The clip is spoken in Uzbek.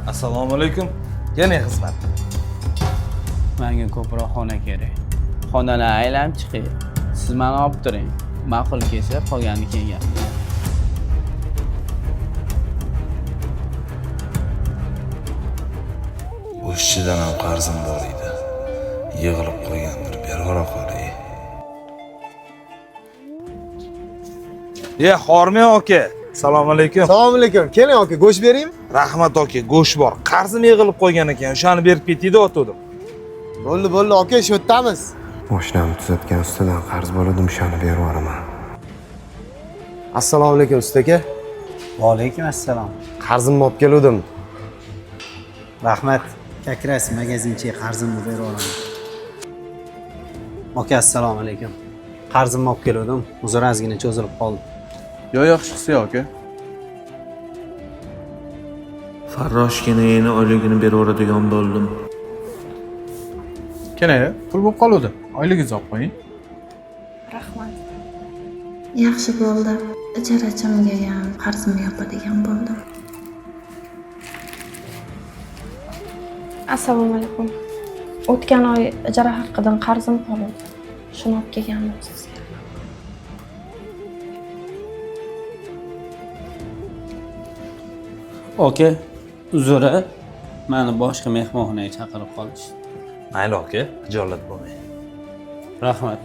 Assalomu alaykum. Yana xizmat. Menga ko'proq xona kerak. Xonalar aylanib chiqay. Siz meni olib turing. Ma'qul kelsa qolgani kelgan. O'shchidan ham qarzim bor edi. Yig'ilib qo'ygandir, bervara qolay. Xormay aka. Assalomu alaykum. Assalomu alaykum. Keling aka, go'sht beraymi? Rahmat aka, go'sht bor. Qarzim yig'ilib qo'ygan ekan. O'shani berib ketdi o'tdim. Bo'ldi aka, shu yerdamiz. Mashinamni tuzatgan ustidan qarz bo'ladim, shuni berib yuboraman. Assalomu alaykum usta aka. Va alaykum assalom. Qarzimni olib keldim. Rahmat. Kakras magazinchiga qarzimni berib olaman. Aka assalomu alaykum. Qarzimni olib keldim. Uzr ozgina cho'zilib qoldi. Yaxshisi aka. Farroshgina yana oyligini beraveradigan bo'ldim. Keling, pul bo'lib qoldi. Oyligingizni olib qo'ying. Rahmat. Yaxshi bo'ldi. Ijarachimga ham qarzimni yopadigan bo'ldim. Assalomu alaykum. O'tgan oy ijara haqidan qarzim qoldi. Shuni olib kelganman sizga. Aka, uzr, meni boshqa mehmonxonaga chaqirib qolishdi. Mayli aka, xijolat bo'lmang. Rahmat.